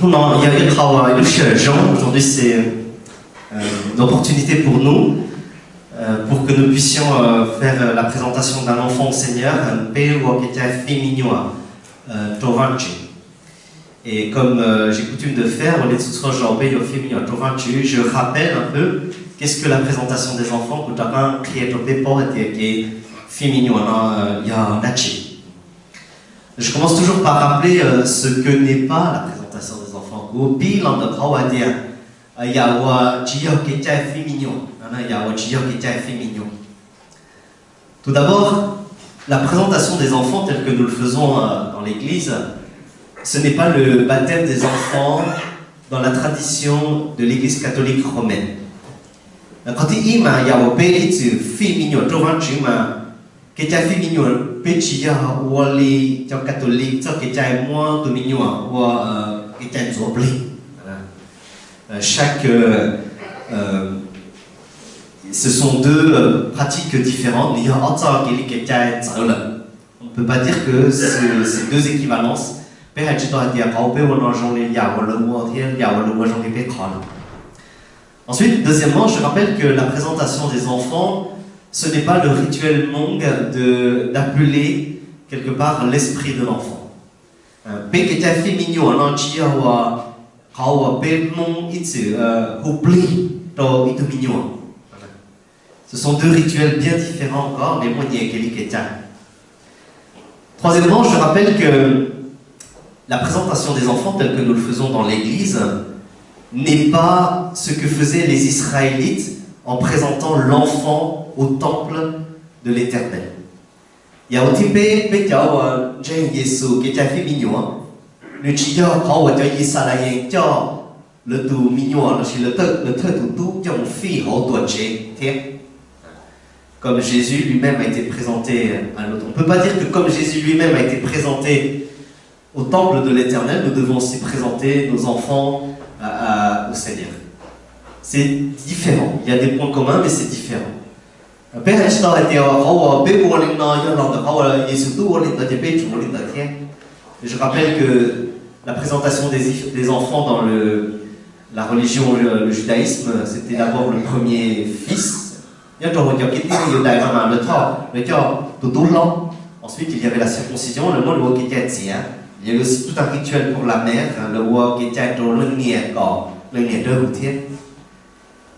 Non, il y a le Jean. Aujourd'hui, c'est une opportunité pour nous, pour que nous puissions faire la présentation d'un enfant au Seigneur, un père qui était féminin, et comme j'ai coutume de faire, je rappelle un peu qu'est-ce que la présentation des enfants, je commence toujours par rappeler ce que n'est pas la présentation des enfants. Tout d'abord, la présentation des enfants telle que nous le faisons dans l'église, ce n'est pas le baptême des enfants dans la tradition de l'église catholique romaine. Quand il y a un ce sont deux pratiques différentes. On ne peut pas dire que c'est deux équivalences. Ensuite, deuxièmement, je rappelle que la présentation des enfants, ce n'est pas le rituel Hmong d'appeler quelque part l'esprit de l'enfant. Ce sont deux rituels bien différents encore. Troisièmement, je rappelle que la présentation des enfants telle que nous le faisons dans l'église n'est pas ce que faisaient les Israélites en présentant l'enfant au temple de l'Éternel. Il y a aussi Jésus qui était fait mignon. Le comme Jésus lui-même a été présenté à l'autre. On ne peut pas dire que comme Jésus lui-même a été présenté au temple de l'Éternel, nous devons aussi présenter nos enfants au Seigneur. C'est différent. Il y a des points communs, mais c'est différent. Je rappelle que la présentation des enfants dans la religion, le judaïsme, c'était d'abord le premier fils. Ensuite, il y avait la circoncision, le mot il y avait aussi tout un rituel pour la mère, le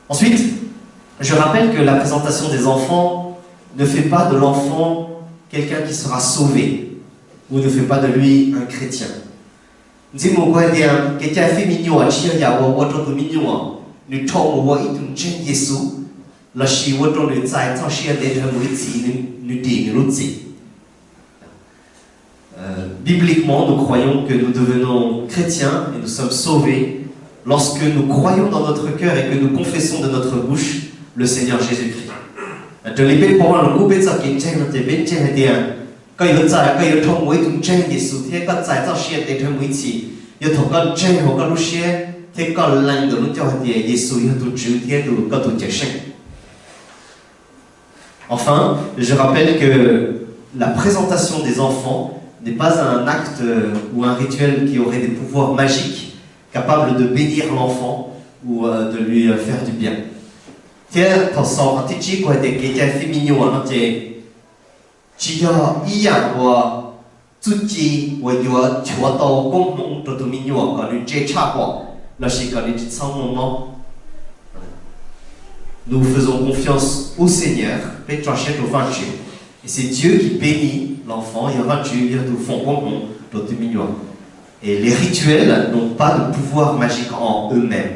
Ensuite, je rappelle que la présentation des enfants ne fait pas de l'enfant quelqu'un qui sera sauvé, ou ne fait pas de lui un chrétien. Bibliquement, nous croyons que nous devenons chrétiens et nous sommes sauvés lorsque nous croyons dans notre cœur et que nous confessons de notre bouche le Seigneur Jésus-Christ. Enfin, je rappelle que la présentation des enfants n'est pas un acte ou un rituel qui aurait des pouvoirs magiques capables de bénir l'enfant ou de lui faire du bien. Nous faisons confiance au Seigneur, et c'est Dieu qui bénit l'enfant, et les rituels n'ont pas de pouvoir magique en eux-mêmes.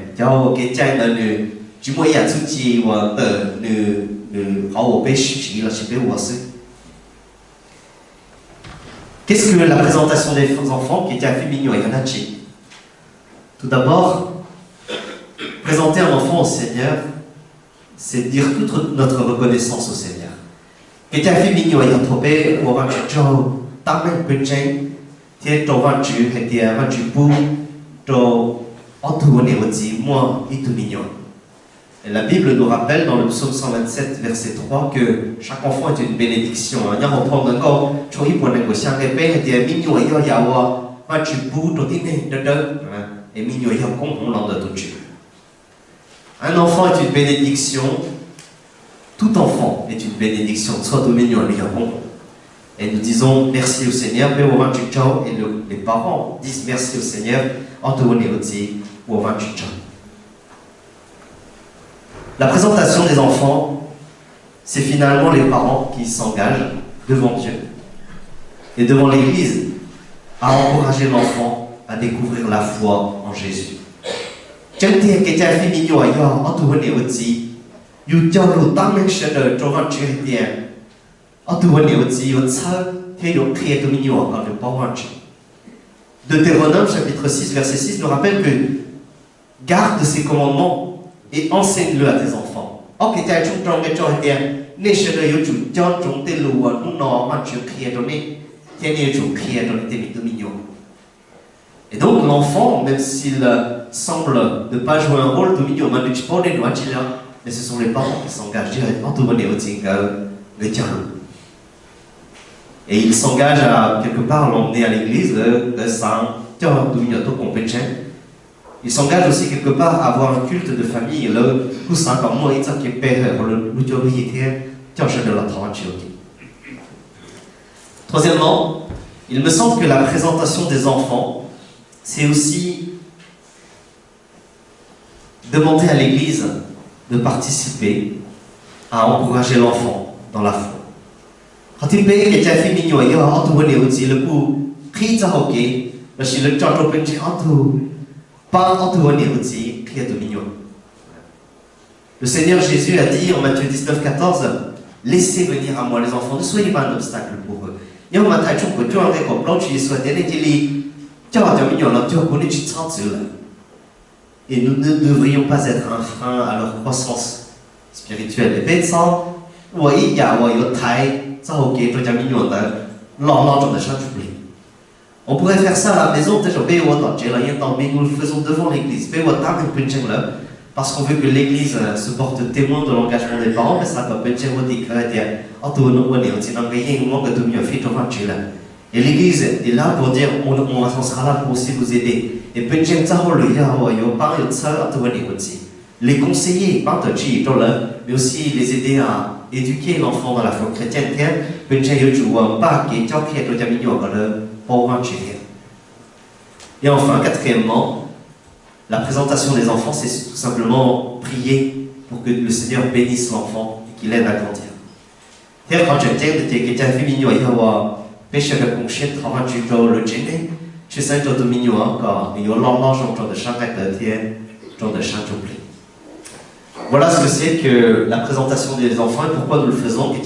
Qu'est-ce que la présentation des enfants qui était fait mignon? Tout d'abord, présenter un enfant au Seigneur, c'est dire toute notre reconnaissance au Seigneur. Et la Bible nous rappelle dans le psaume 127, verset 3, que chaque enfant est une bénédiction. et mignon y a on l'en de tout Dieu. Un enfant est une bénédiction. Tout enfant est une bénédiction. Soit dominion lui a et nous disons merci au Seigneur, mais au et les parents disent merci au Seigneur en te aussi au La présentation des enfants, c'est finalement les parents qui s'engagent devant Dieu et devant l'Église à encourager l'enfant à découvrir la foi en Jésus. Deutéronome chapitre 6 verset 6 nous rappelle que garde ces commandements et enseigne-le à tes enfants. Et donc l'enfant, même s'il semble ne pas jouer un rôle, mais ce sont les parents qui s'engagent directement. Et il s'engage à quelque part l'emmener à l'église, il s'engage aussi quelque part à avoir un culte de famille. Troisièmement, il me semble que la présentation des enfants, c'est aussi demander à l'église de participer à encourager l'enfant dans la foi. Le Seigneur Jésus a dit en Matthieu 19, 14, laissez venir à moi les enfants, ne soyez pas un obstacle pour eux. Et nous ne devrions pas être un frein à leur croissance spirituelle. On pourrait faire ça à la maison, peut-être nous le faisons devant l'église. Parce qu'on veut que l'église se porte témoin de l'engagement des parents, mais ça peut et l'église est là pour dire on sera là pour aussi vous aider. Et les conseiller, mais aussi les aider à éduquer l'enfant dans la foi chrétienne. Et enfin, quatrièmement, la présentation des enfants, c'est tout simplement prier pour que le Seigneur bénisse l'enfant et qu'il aide à grandir. Voilà ce que c'est que la présentation des enfants et pourquoi nous le faisons. Et